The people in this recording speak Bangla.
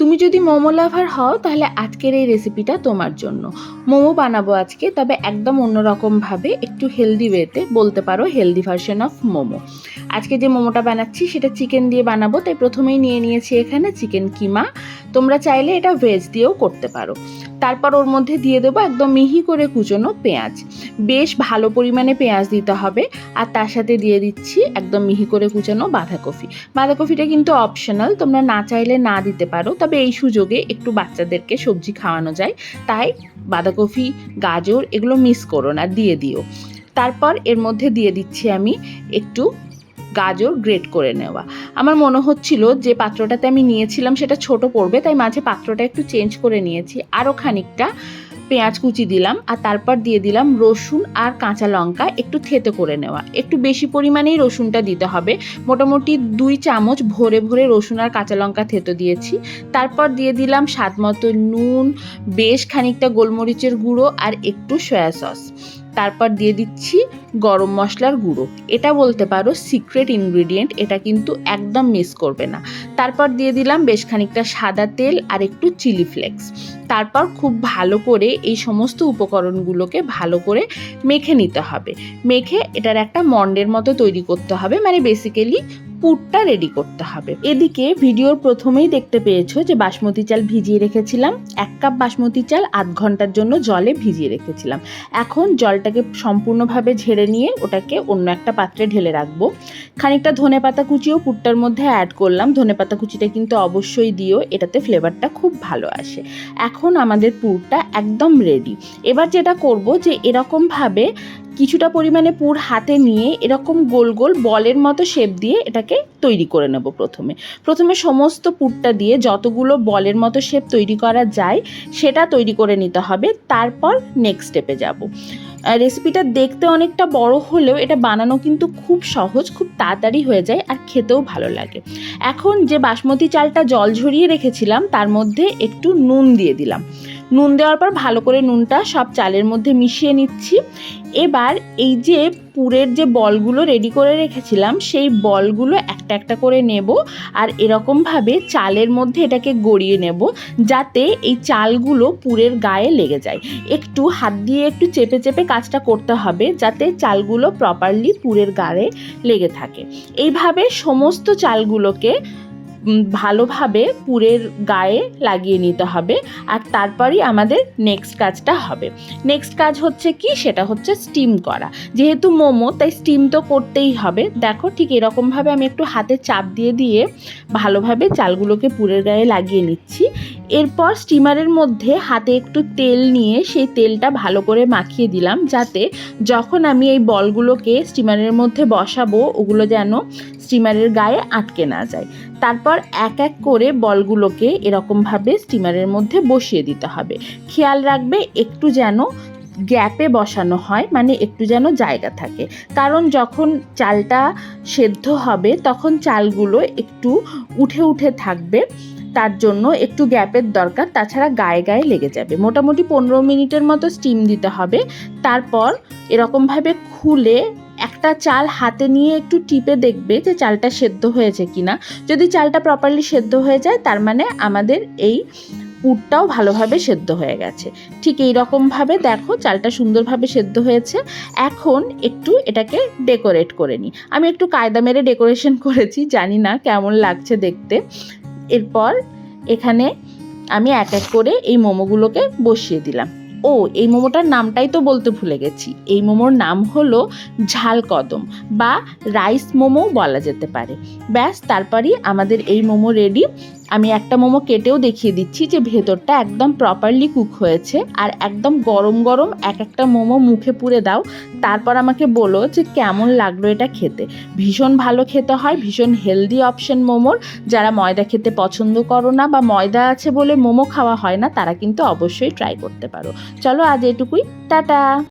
তুমি যদি মোমো লাভার হও তাহলে আজকের এই রেসিপিটা তোমার জন্য। মোমো বানাবো আজকে, তবে একদম অন্যরকমভাবে, একটু হেলদি ওয়েতে, বলতে পারো হেলদি ভার্সন অফ মোমো। আজকে যে মোমোটা বানাচ্ছি সেটা চিকেন দিয়ে বানাবো, তাই প্রথমেই নিয়ে নিয়েছি এখানে চিকেন কিমা। তোমরা চাইলে এটা ভেজ দিয়েও করতে পারো। তারপর ওর মধ্যে দিয়ে দেবো একদম মিহি করে কুচোনো পেঁয়াজ। বেশ ভালো পরিমাণে পেঁয়াজ দিতে হবে। আর তার সাথে দিয়ে দিচ্ছি একদম মিহি করে কুচানো বাঁধাকপি। বাঁধাকপিটা কিন্তু অপশনাল, তোমরা না চাইলে না দিতে পারো, তবে এই সুযোগে একটু বাচ্চাদেরকে সবজি খাওয়ানো যায়, তাই বাঁধাকপি, গাজর এগুলো মিস করো না, দিয়ে দিও। তারপর এর মধ্যে দিয়ে দিচ্ছি আমি একটু গাজর গ্রেট করে নেওয়া। আমার মনে হচ্ছিল যে পাত্রটাতে আমি নিয়েছিলাম সেটা ছোট পড়বে, তাই মাঝে পাত্রটা একটু চেঞ্জ করে নিয়েছি। আরও খানিকটা পেঁয়াজ কুচি দিলাম, আর তারপর দিয়ে দিলাম রসুন আর কাঁচা লঙ্কা একটু থেতো করে নেওয়া। একটু বেশি পরিমাণেই রসুনটা দিতে হবে, মোটামুটি 2 চামচ ভরে ভরে রসুন আর কাঁচা লঙ্কা থেতো দিয়েছি। তারপর দিয়ে দিলাম স্বাদ মতো নুন, বেশ খানিকটা গোলমরিচের গুঁড়ো আর একটু সয়া সস। তারপর দিয়ে দিচ্ছি গরম মশলার গুঁড়ো, এটা বলতে পারো সিক্রেট ইনগ্রিডিয়েন্ট, এটা কিন্তু একদম মিস করবে না। তারপর দিয়ে দিলাম বেশ খানিকটা সাদা তেল আর একটু চিলি ফ্লেক্স। তারপর খুব ভালো করে এই সমস্ত উপকরণগুলোকে ভালো করে মেখে নিতে হবে। মেখে এটার একটা মন্ডের মতো তৈরি করতে হবে, মানে বেসিক্যালি পুরটা রেডি করতে হবে। এদিকে ভিডিওর প্রথমেই দেখতে পেয়েছো যে বাসমতি চাল ভিজিয়ে রেখেছিলাম। 1 কাপ বাসমতি চাল আধ ঘন্টার জন্য জলে ভিজিয়ে রেখেছিলাম। এখন জলটাকে সম্পূর্ণভাবে ঝেড়ে নিয়ে ওটাকে অন্য একটা পাত্রে ঢেলে রাখবো। খানিকটা ধনেপাতা কুচিও পুরটার মধ্যে অ্যাড করলাম। ধনেপাতা কুচিটা কিন্তু অবশ্যই দিও, এটাতে ফ্লেভারটা খুব ভালো আসে। এখন আমাদের পুরটা একদম রেডি। এবার যেটা করব যে এরকমভাবে কিছুটা পরিমাণে পুর হাতে নিয়ে এরকম গোল গোল বলের মতো শেপ দিয়ে এটাকে তৈরি করে নেব। প্রথমে সমস্ত পুরটা দিয়ে যতগুলো বলের মতো শেপ তৈরি করা যায় সেটা তৈরি করে নিতে হবে। তারপর নেক্সট স্টেপে যাব। রেসিপিটা দেখতে অনেকটা বড় হলেও এটা বানানো কিন্তু খুব সহজ, খুব তাড়াতাড়ি হয়ে যায় আর খেতেও ভালো লাগে। এখন যে বাসমতি চালটা জল ঝরিয়ে রেখেছিলাম তার মধ্যে একটু নুন দিয়ে দিলাম। নুন দেওয়ার পর ভালো করে নুনটা সব চালের মধ্যে মিশিয়ে নিচ্ছি। এবার এই যে পুরের যে বলগুলো রেডি করে রেখেছিলাম সেই বলগুলো একটা একটা করে নেব, আর এরকমভাবে চালের মধ্যে এটাকে গড়িয়ে নেব যাতে এই চালগুলো পুরের গায়ে লেগে যায়। একটু হাত দিয়ে একটু চেপে চেপে কাজটা করতে হবে যাতে চালগুলো প্রপারলি পুরের গায়ে লেগে থাকে। এইভাবে সমস্ত চালগুলোকে ভালোভাবে পুরের গায়ে লাগিয়ে নিতে হবে, আর তারপরই আমাদের নেক্সট কাজটা হবে। নেক্সট কাজ হচ্ছে কি, সেটা হচ্ছে স্টিম করা। যেহেতু মোমো তাই স্টিম তো করতেই হবে। দেখো ঠিক এরকমভাবে আমি একটু হাতে চাপ দিয়ে দিয়ে ভালোভাবে চালগুলোকে পুরের গায়ে লাগিয়ে নিচ্ছি। এরপর স্টিমারের মধ্যে হাতে একটু তেল নিয়ে সেই তেলটা ভালো করে মাখিয়ে দিলাম যাতে যখন আমি এই বলগুলোকে স্টিমারের মধ্যে বসাবো ওগুলো যেন স্টিমারের গায়ে আটকে না যায়। তারপর এক এক করে বলগুলোকে এরকমভাবে স্টিমারের মধ্যে বসিয়ে দিতে হবে। খেয়াল রাখবে একটু যেন গ্যাপে বসানো হয়, মানে একটু যেন জায়গা থাকে, কারণ যখন চালটা সেদ্ধ হবে তখন চালগুলো একটু উঠে উঠে থাকবে, তার জন্য একটু গ্যাপের দরকার, তাছাড়া গায়ে গায়ে লেগে যাবে। মোটামুটি 15 মিনিটের মতো স্টিম দিতে হবে। তারপর এরকমভাবে খুলে একটা চাল হাতে নিয়ে একটু টিপে দেখবে যে চালটা সেদ্ধ হয়েছে কিনা। যদি চালটা প্রপারলি সেদ্ধ হয়ে যায় তার মানে আমাদের এই পুরটাও ভালোভাবে সেদ্ধ হয়ে গেছে। ঠিক এই রকমভাবে দেখো চালটা সুন্দরভাবে সেদ্ধ হয়েছে। এখন একটু এটাকে ডেকোরেট করে নিই। আমি একটু কায়দা মেরে ডেকোরেশন করেছি, জানি না কেমন লাগছে দেখতে। এরপর এখানে আমি এক এক করে এই মোমোগুলোকে বসিয়ে দিলাম। ও, এই মোমোটার নামটাই তো বলতে ভুলে গেছি। এই মোমোর নাম হলো ঝাল কদম বা রাইস মোমো বলা যেতে পারে। ব্যাস, তারপরই আমাদের এই মোমো রেডি। আমি একটা মোমো কেটেও দেখিয়ে দিচ্ছি যে ভেতরটা একদম প্রপারলি কুক হয়েছে। আর একদম গরম গরম এক একটা মোমো মুখে পুরে দাও, তারপর আমাকে বলো যে কেমন লাগলো এটা খেতে। ভীষণ ভালো খেতে হয়, ভীষণ হেলদি অপশন মোমোর। যারা ময়দা খেতে পছন্দ করো না বা ময়দা আছে বলে মোমো খাওয়া হয় না তারা কিন্তু অবশ্যই ট্রাই করতে পারো। চলো আজ এটুকুই, টাটা।